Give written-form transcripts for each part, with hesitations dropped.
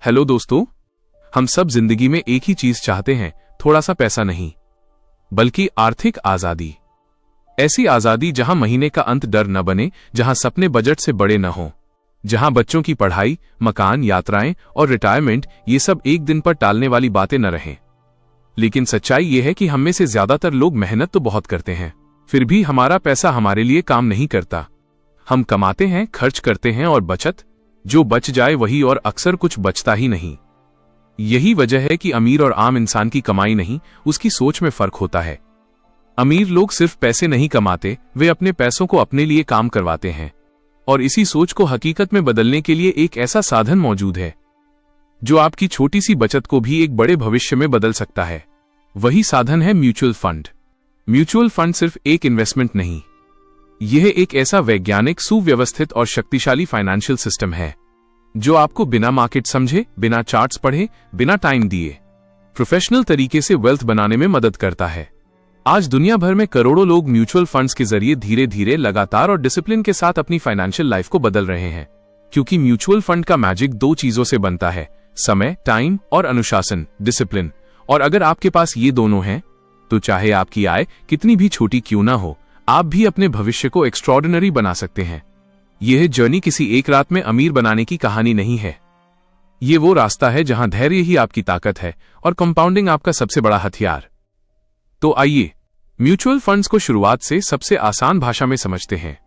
Hello दोस्तों, हम सब जिंदगी में एक ही चीज चाहते हैं, थोड़ा सा पैसा नहीं बल्कि आर्थिक आजादी। ऐसी आजादी जहां महीने का अंत डर न बने, जहां सपने बजट से बड़े न हों, जहां बच्चों की पढ़ाई, मकान, यात्राएं और रिटायरमेंट ये सब एक दिन पर टालने वाली बातें न रहें। लेकिन सच्चाई ये है कि हम में से ज्यादातर लोग मेहनत तो बहुत करते हैं, फिर भी हमारा पैसा हमारे लिए काम नहीं करता। हम कमाते हैं, खर्च करते हैं और बचत, जो बच जाए वही, और अक्सर कुछ बचता ही नहीं। यही वजह है कि अमीर और आम इंसान की कमाई नहीं, उसकी सोच में फर्क होता है। अमीर लोग सिर्फ पैसे नहीं कमाते, वे अपने पैसों को अपने लिए काम करवाते हैं। और इसी सोच को हकीकत में बदलने के लिए एक ऐसा साधन मौजूद है जो आपकी छोटी सी बचत को भी एक बड़े भविष्य में बदल सकता है। वही साधन है म्यूचुअल फंड। म्यूचुअल फंड सिर्फ एक इन्वेस्टमेंट नहीं, यह एक ऐसा वैज्ञानिक, सुव्यवस्थित और शक्तिशाली फाइनेंशियल सिस्टम है जो आपको बिना मार्केट समझे, बिना चार्ट्स पढ़े, बिना टाइम दिए प्रोफेशनल तरीके से वेल्थ बनाने में मदद करता है। आज दुनिया भर में करोड़ों लोग म्यूचुअल फंड्स के जरिए धीरे धीरे, लगातार और डिसिप्लिन के साथ अपनी फाइनेंशियल लाइफ को बदल रहे हैं। क्योंकि म्यूचुअल फंड का मैजिक दो चीजों से बनता है, समय, टाइम और अनुशासन, डिसिप्लिन। और अगर आपके पास ये दोनों हैं, तो चाहे आपकी आय कितनी भी छोटी क्यों ना हो, आप भी अपने भविष्य को एक्स्ट्रॉर्डिनरी बना सकते हैं। यह जर्नी किसी एक रात में अमीर बनाने की कहानी नहीं है। ये वो रास्ता है जहां धैर्य ही आपकी ताकत है और कंपाउंडिंग आपका सबसे बड़ा हथियार। तो आइए म्यूचुअल फंड्स को शुरुआत से सबसे आसान भाषा में समझते हैं,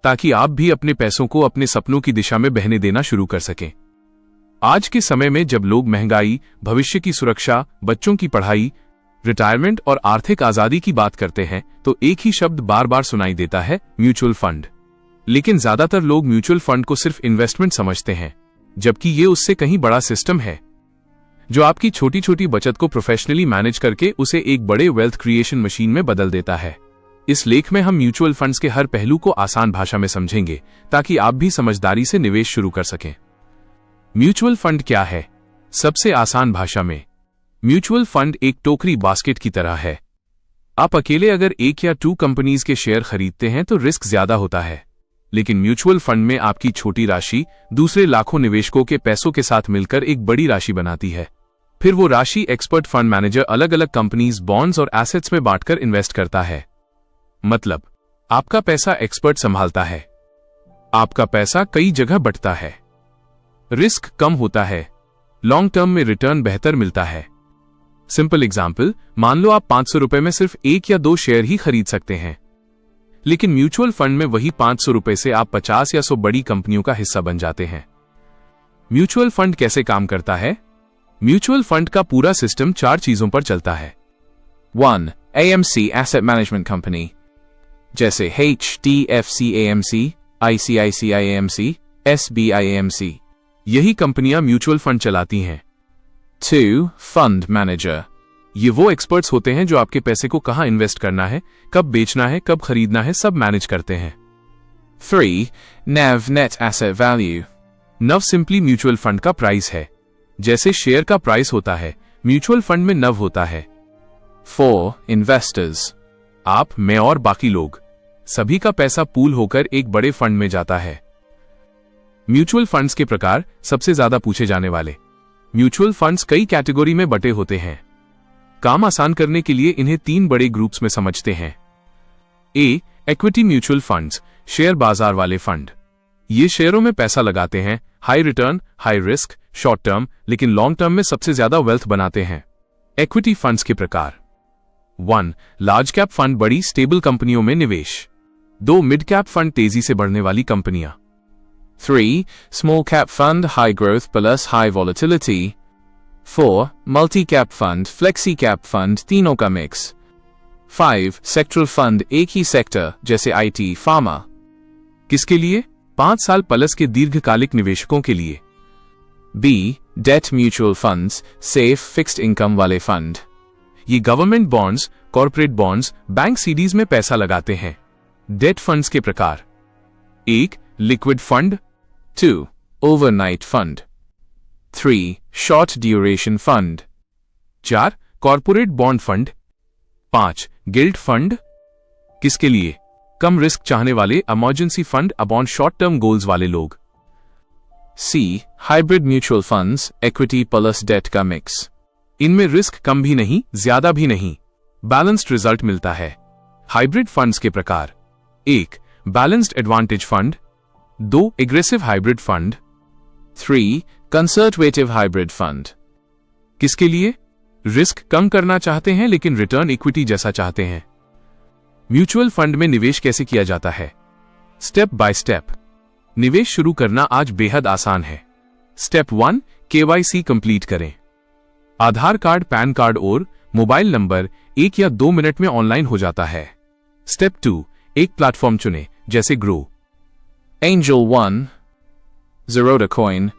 ताकि आप भी अपने पैसों को अपने सपनों की दिशा में बहने देना शुरू कर सकें। आज के समय में जब लोग महंगाई, भविष्य की सुरक्षा, बच्चों की पढ़ाई, रिटायरमेंट और आर्थिक आजादी की बात करते हैं, तो एक ही शब्द बार बार सुनाई देता है, म्यूचुअल फंड। लेकिन ज्यादातर लोग म्यूचुअल फंड को सिर्फ इन्वेस्टमेंट समझते हैं, जबकि ये उससे कहीं बड़ा सिस्टम है जो आपकी छोटी छोटी बचत को प्रोफेशनली मैनेज करके उसे एक बड़े वेल्थ क्रिएशन मशीन में बदल देता है। इस लेख में हम म्यूचुअल फंड्स के हर पहलू को आसान भाषा में समझेंगे, ताकि आप भी समझदारी से निवेश शुरू कर सकें। म्यूचुअल फंड क्या है? सबसे आसान भाषा में, म्यूचुअल फंड एक टोकरी बास्केट की तरह है। आप अकेले अगर एक या 2 कंपनीज के शेयर खरीदते हैं तो रिस्क ज्यादा होता है, लेकिन म्यूचुअल फंड में आपकी छोटी राशि दूसरे लाखों निवेशकों के पैसों के साथ मिलकर एक बड़ी राशि बनाती है। फिर वो राशि एक्सपर्ट फंड मैनेजर अलग अलग कंपनीज, बॉन्ड्स और एसेट्स में बांटकर इन्वेस्ट करता है। मतलब आपका पैसा एक्सपर्ट संभालता है, आपका पैसा कई जगह बंटता है, रिस्क कम होता है, लॉन्ग टर्म में रिटर्न बेहतर मिलता है। सिंपल एग्जाम्पल, मान लो आप 500 रुपए में सिर्फ 1 या 2 शेयर ही खरीद सकते हैं, लेकिन म्यूचुअल फंड में वही 500 रुपए से आप 50 या 100 बड़ी कंपनियों का हिस्सा बन जाते हैं। म्यूचुअल फंड कैसे काम करता है? म्यूचुअल फंड का पूरा सिस्टम 4 चीजों पर चलता है। 1. AMC एसेट मैनेजमेंट कंपनी, जैसे HDFC AMC, ICICI AMC, SBI AMC, यही कंपनियां म्यूचुअल फंड चलाती हैं। 2. फंड मैनेजर, ये वो एक्सपर्ट्स होते हैं जो आपके पैसे को कहां इन्वेस्ट करना है, कब बेचना है, कब खरीदना है, सब मैनेज करते हैं। 3. NAV नेट एसेट वैल्यू, नव सिंपली म्यूचुअल फंड का प्राइस है। जैसे शेयर का प्राइस होता है, म्यूचुअल फंड में नव होता है। 4. इन्वेस्टर्स, आप, मैं और बाकी लोग, सभी का पैसा पूल होकर एक बड़े फंड में जाता है। म्यूचुअल फंड्स के प्रकार, सबसे ज्यादा पूछे जाने वाले। म्यूचुअल फंड्स कई कैटेगरी में बटे होते हैं। काम आसान करने के लिए इन्हें 3 बड़े ग्रुप्स में समझते हैं। ए. इक्विटी म्यूचुअल फंड्स, शेयर बाजार वाले फंड। ये शेयरों में पैसा लगाते हैं, high return, high risk, short term, लेकिन लॉन्ग टर्म में सबसे ज्यादा वेल्थ बनाते हैं। इक्विटी फंड्स के प्रकार: 1. लार्ज कैप फंड, बड़ी स्टेबल कंपनियों में निवेश। 2. मिड कैप फंड, तेजी से बढ़ने वाली कंपनियां। 3. Small cap fund, high growth plus high volatility. 4. Multi cap fund, flexi cap fund, तीनों का मिक्स। 5. Sectoral fund, एक ही सेक्टर, जैसे IT, फार्मा। किसके लिए? 5 साल प्लस के दीर्घकालिक निवेशकों के लिए। B. Debt mutual funds, safe fixed income वाले फंड। ये government bonds, corporate bonds, bank CDs में पैसा लगाते हैं। डेट फंड्स के प्रकार: 1. Liquid fund, 2. overnight fund, 3. short duration fund, 4. Corporate bond fund, 5. Gilt fund. किसके लिए? कम रिस्क चाहने वाले, emergency fund, upon short term goals वाले लोग। C hybrid mutual funds equity plus debt का मिक्स। इनमें रिस्क कम भी नहीं ज्यादा भी नहीं, बैलेंस्ड रिजल्ट मिलता है। हाइब्रिड फंड्स के प्रकार: 1 balanced advantage fund, 2 aggressive hybrid fund, 3 conservative hybrid fund. किसके लिए? रिस्क कम करना चाहते हैं लेकिन रिटर्न इक्विटी जैसा चाहते हैं। म्यूचुअल फंड में निवेश कैसे किया जाता है? Step by step. निवेश शुरू करना आज बेहद आसान है। स्टेप 1 KYC कंप्लीट करें। आधार कार्ड, पैन कार्ड और मोबाइल नंबर 1 या 2 मिनट में ऑनलाइन हो जाता है। स्टेप 2 एक प्लेटफॉर्म चुनें, जैसे grow, angel one, Zerodha Coin,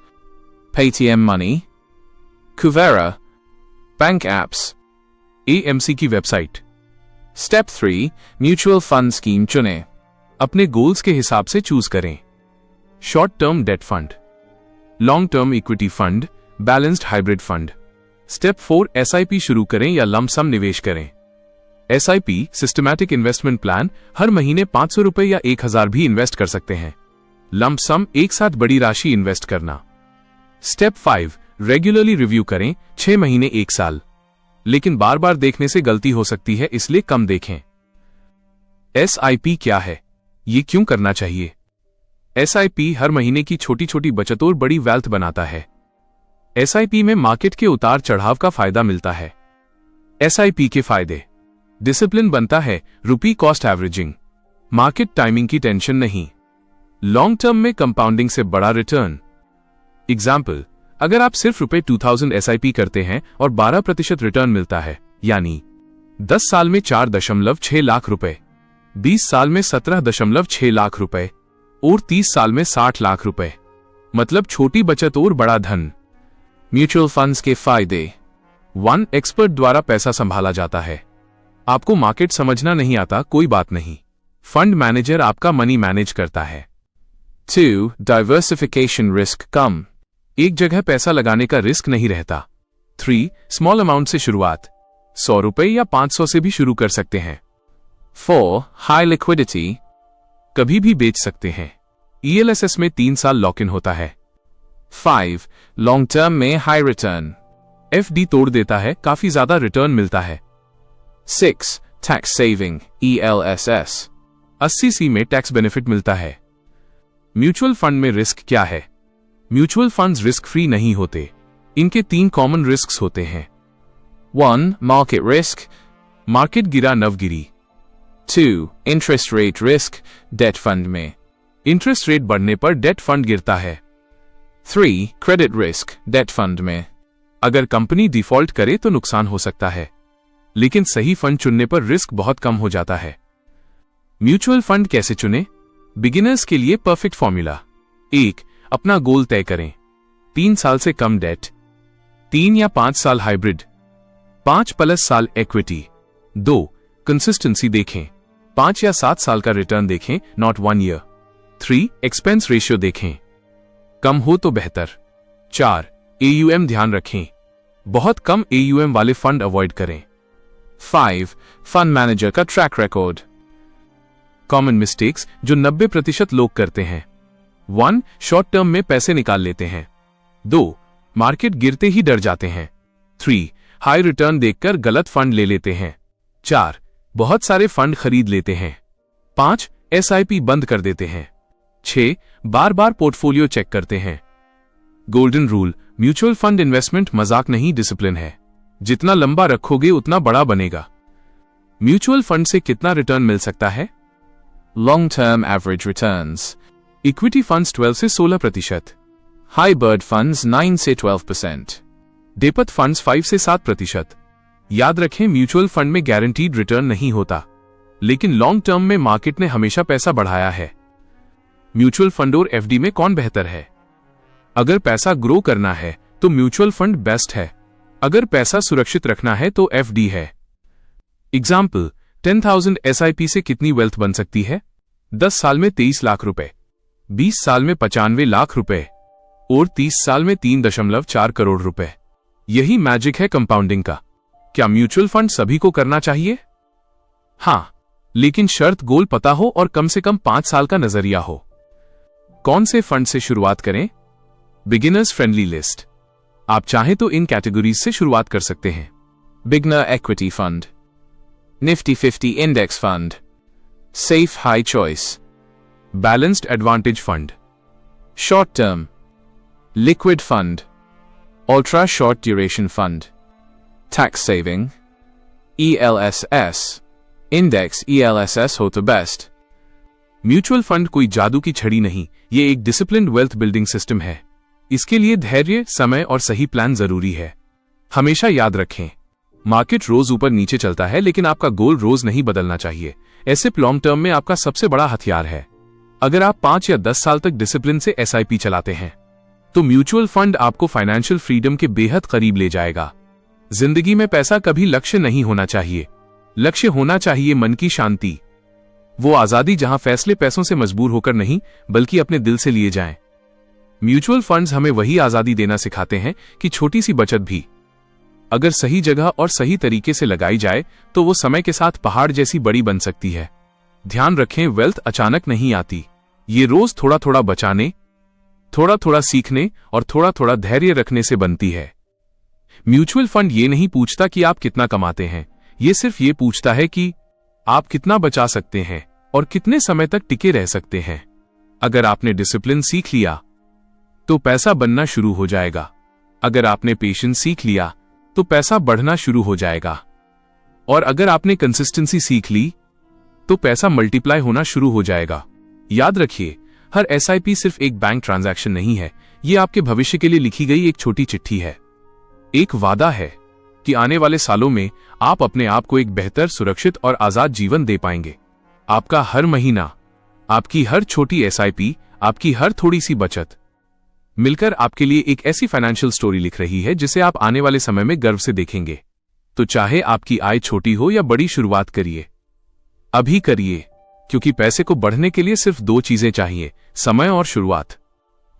Paytm Money, Kuvera, bank apps, AMC की website. Step 3 mutual fund scheme चुनें। अपने गोल्स के हिसाब से चूज करें। Short term debt fund, long term equity fund, balanced hybrid fund. Step 4 SIP शुरू करें या लंप सम निवेश करें। SIP सिस्टमैटिक इन्वेस्टमेंट प्लान, हर महीने 500 रुपए या 1000 भी इन्वेस्ट कर सकते हैं। लंप सम एक साथ बड़ी राशि इन्वेस्ट करना। स्टेप 5 रेगुलरली रिव्यू करें, 6 महीने 1 साल। लेकिन बार बार देखने से गलती हो सकती है, इसलिए कम देखें। SIP क्या है? ये क्यों करना चाहिए? SIP हर महीने की छोटी छोटी बचत और बड़ी वेल्थ बनाता है। SIP में मार्केट के उतार चढ़ाव का फायदा मिलता है। SIP के फायदे: डिसिप्लिन बनता है, रुपी कॉस्ट एवरेजिंग, मार्केट टाइमिंग की टेंशन नहीं, लॉन्ग टर्म में कंपाउंडिंग से बड़ा रिटर्न। एग्जाम्पल, अगर आप सिर्फ ₹2000 SIP करते हैं और 12% रिटर्न मिलता है, यानी 10 साल में 4.6 लाख रुपए, 20 साल में 17.6 लाख रुपए और 30 साल में 60 लाख रुपए, मतलब छोटी बचत और बड़ा धन। म्यूचुअल फंड्स के फायदे: 1 एक्सपर्ट द्वारा पैसा संभाला जाता है। आपको मार्केट समझना नहीं आता, कोई बात नहीं, फंड मैनेजर आपका मनी मैनेज करता है। 2 डाइवर्सिफिकेशन रिस्क कम, एक जगह पैसा लगाने का रिस्क नहीं रहता। 3 स्मॉल अमाउंट से शुरुआत, 100 रुपए या 500 से भी शुरू कर सकते हैं। 4 हाई लिक्विडिटी, कभी भी बेच सकते हैं। ELSS में 3 साल लॉक इन होता है। 5 लॉन्ग टर्म में हाई रिटर्न, FD तोड़ देता है, काफी ज्यादा रिटर्न मिलता है। 6 टैक्स सेविंग, ELSS 80C में टैक्स बेनिफिट मिलता है। म्यूचुअल फंड में रिस्क क्या है? म्यूचुअल फंड्स रिस्क फ्री नहीं होते। इनके 3 कॉमन रिस्क्स होते हैं। 1 मार्केट रिस्क, मार्केट गिरा नवगिरी। 2 interest rate risk, debt fund में इंटरेस्ट रेट बढ़ने पर डेट फंड गिरता है। 3 क्रेडिट रिस्क, डेट फंड में अगर कंपनी डिफॉल्ट करे तो नुकसान हो सकता है, लेकिन सही फंड चुनने पर रिस्क बहुत कम हो जाता है। म्यूचुअल फंड कैसे चुने? बिगिनर्स के लिए परफेक्ट फॉर्मूला: 1 अपना गोल तय करें, 3 साल से कम डेट, 3 या 5 साल हाइब्रिड, 5+ साल इक्विटी। 2 कंसिस्टेंसी देखें, 5 या 7 साल का रिटर्न देखें, नॉट 1 ईयर। 3 एक्सपेंस रेशियो देखें, कम हो तो बेहतर। 4 AUM ध्यान रखें, बहुत कम AUM वाले फंड अवॉइड करें। 5 फंड मैनेजर का ट्रैक रिकॉर्ड। कॉमन मिस्टेक्स जो 90% लोग करते हैं: 1 शॉर्ट टर्म में पैसे निकाल लेते हैं। 2 मार्केट गिरते ही डर जाते हैं। 3 हाई रिटर्न देखकर गलत फंड ले लेते हैं। 4 बहुत सारे फंड खरीद लेते हैं। 5 SIP बंद कर देते हैं। 6 बार बार पोर्टफोलियो चेक करते हैं। Golden rule: mutual fund investment मजाक नहीं, डिसिप्लिन है। जितना लंबा रखोगे उतना बड़ा बनेगा। म्यूचुअल फंड से कितना रिटर्न मिल सकता है? Long term average returns: equity funds 12 से 16%, हाइब्रिड फंड्स 9 से 12%, डेपथ फंड्स 5 से 7%। याद रखें, म्यूचुअल फंड में गारंटीड रिटर्न नहीं होता, लेकिन लॉन्ग टर्म में मार्केट ने हमेशा पैसा बढ़ाया है। म्यूचुअल फंड और FD में कौन बेहतर है? अगर पैसा ग्रो करना है तो म्यूचुअल फंड बेस्ट है, अगर पैसा सुरक्षित रखना है तो FD है। एग्जाम्पल, 10,000 SIP से कितनी वेल्थ बन सकती है? 10 साल में 23 लाख रुपए, 20 साल में 95 लाख रुपए और 30 साल में 3.4 करोड़ रुपए। यही मैजिक है कंपाउंडिंग का। क्या म्यूचुअल फंड सभी को करना चाहिए? हां, लेकिन शर्त गोल पता हो और कम से कम 5 साल का नजरिया हो। कौन से फंड से शुरुआत करें? Beginners friendly list. आप चाहें तो इन कैटेगरीज से शुरुआत कर सकते हैं। Beginner Equity Fund, Nifty 50 Index Fund, Safe High Choice, balanced advantage fund, Short Term, Liquid Fund, Ultra Short Duration Fund, Tax Saving, ELSS, Index ELSS हो तो बेस्ट। म्यूचुअल फंड कोई जादू की छड़ी नहीं, ये एक डिसिप्लिन्ड वेल्थ बिल्डिंग सिस्टम है। इसके लिए धैर्य, समय और सही प्लान जरूरी है। हमेशा याद रखें, मार्केट रोज ऊपर नीचे चलता है, लेकिन आपका गोल रोज नहीं बदलना चाहिए। ऐसे लॉन्ग टर्म में आपका सबसे बड़ा हथियार है। अगर आप 5 या 10 साल तक डिसिप्लिन से SIP चलाते हैं तो म्यूचुअल फंड आपको फाइनेंशियल फ्रीडम के बेहद करीब ले जाएगा। जिंदगी में पैसा कभी लक्ष्य नहीं होना चाहिए, लक्ष्य होना चाहिए मन की शांति, वो आजादी जहां फैसले पैसों से मजबूर होकर नहीं बल्कि अपने दिल से लिए जाएं। म्यूचुअल फंड्स हमें वही आजादी देना सिखाते हैं कि छोटी सी बचत भी अगर सही जगह और सही तरीके से लगाई जाए तो वो समय के साथ पहाड़ जैसी बड़ी बन सकती है। ध्यान रखें, वेल्थ अचानक नहीं आती, ये रोज थोड़ा थोड़ा बचाने, थोड़ा थोड़ा सीखने और थोड़ा थोड़ा धैर्य रखने से बनती है। म्यूचुअल फंड ये नहीं पूछता कि आप कितना कमाते हैं, ये सिर्फ ये पूछता है कि आप कितना बचा सकते हैं और कितने समय तक टिके रह सकते हैं। अगर आपने डिसिप्लिन सीख लिया तो पैसा बनना शुरू हो जाएगा। अगर आपने पेशेंस सीख लिया तो पैसा बढ़ना शुरू हो जाएगा। और अगर आपने कंसिस्टेंसी सीख ली तो पैसा मल्टीप्लाई होना शुरू हो जाएगा। याद रखिए, हर SIP सिर्फ एक बैंक ट्रांजैक्शन नहीं है, ये आपके भविष्य के लिए लिखी गई एक छोटी चिट्ठी है। एक वादा है कि आने वाले सालों में आप अपने आप को एक बेहतर, सुरक्षित और आजाद जीवन दे पाएंगे। आपका हर महीना, आपकी हर छोटी SIP, आपकी हर थोड़ी सी बचत मिलकर आपके लिए एक ऐसी फाइनेंशियल स्टोरी लिख रही है जिसे आप आने वाले समय में गर्व से देखेंगे। तो चाहे आपकी आय छोटी हो या बड़ी, शुरुआत करिए, अभी करिए, क्योंकि पैसे को बढ़ने के लिए सिर्फ 2 चीजें चाहिए, समय और शुरुआत।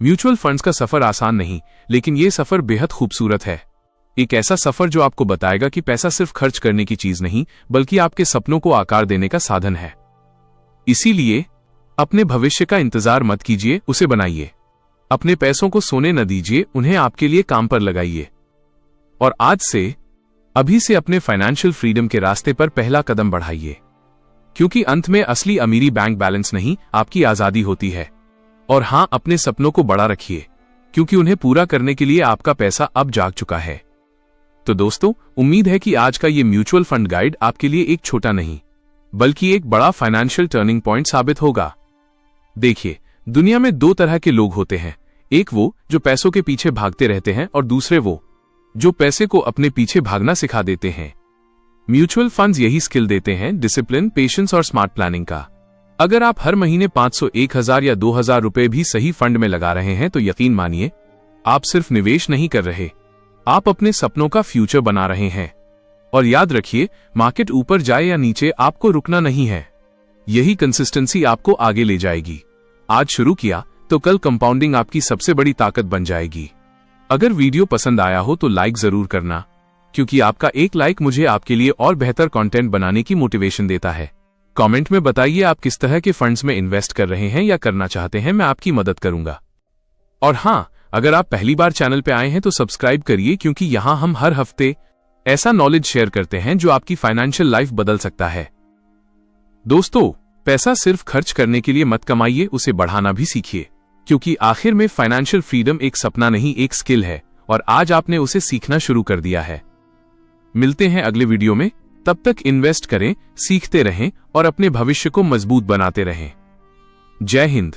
म्यूचुअल फंड्स का सफर आसान नहीं, लेकिन यह सफर बेहद खूबसूरत है। एक ऐसा सफर जो आपको बताएगा कि पैसा सिर्फ खर्च करने की चीज नहीं बल्कि आपके सपनों को आकार देने का साधन है। इसीलिए अपने भविष्य का इंतजार मत कीजिए, उसे बनाइए। अपने पैसों को सोने न दीजिए, उन्हें आपके लिए काम पर लगाइए। और आज से, अभी से अपने फाइनेंशियल फ्रीडम के रास्ते पर पहला कदम बढ़ाइए, क्योंकि अंत में असली अमीरी बैंक बैलेंस नहीं, आपकी आजादी होती है। और हां, अपने सपनों को बड़ा रखिए, क्योंकि उन्हें पूरा करने के लिए आपका पैसा अब जाग चुका है। तो दोस्तों, उम्मीद है कि आज का ये म्यूचुअल फंड गाइड आपके लिए एक छोटा नहीं बल्कि एक बड़ा फाइनेंशियल टर्निंग पॉइंट साबित होगा। देखिए, दुनिया में 2 तरह के लोग होते हैं, एक वो जो पैसों के पीछे भागते रहते हैं और दूसरे वो जो पैसे को अपने पीछे भागना सिखा देते हैं। म्यूचुअल फंड्स यही स्किल देते हैं, डिसिप्लिन, पेशेंस और स्मार्ट प्लानिंग का। अगर आप हर महीने 500, 1000 या 2000 रुपए भी सही फंड में लगा रहे हैं तो यकीन मानिए, आप सिर्फ निवेश नहीं कर रहे, आप अपने सपनों का फ्यूचर बना रहे हैं। और याद रखिए, मार्केट ऊपर जाए या नीचे, आपको रुकना नहीं है। यही कंसिस्टेंसी आपको आगे ले जाएगी। आज शुरू किया तो कल कंपाउंडिंग आपकी सबसे बड़ी ताकत बन जाएगी। अगर वीडियो पसंद आया हो तो लाइक जरूर करना, क्योंकि आपका एक लाइक मुझे आपके लिए और बेहतर कंटेंट बनाने की मोटिवेशन देता है। कमेंट में बताइए आप किस तरह के फंड्स में इन्वेस्ट कर रहे हैं या करना चाहते हैं, मैं आपकी मदद करूंगा। और हां, अगर आप पहली बार चैनल पे आए हैं तो सब्सक्राइब करिए, क्योंकि यहां हम हर हफ्ते ऐसा नॉलेज शेयर करते हैं जो आपकी फाइनेंशियल लाइफ बदल सकता है। दोस्तों, पैसा सिर्फ खर्च करने के लिए मत कमाइए, उसे बढ़ाना भी सीखिए, क्योंकि आखिर में फाइनेंशियल फ्रीडम एक सपना नहीं, एक स्किल है, और आज आपने उसे सीखना शुरू कर दिया है। मिलते हैं अगले वीडियो में, तब तक इन्वेस्ट करें, सीखते रहें और अपने भविष्य को मजबूत बनाते रहें। जय हिंद।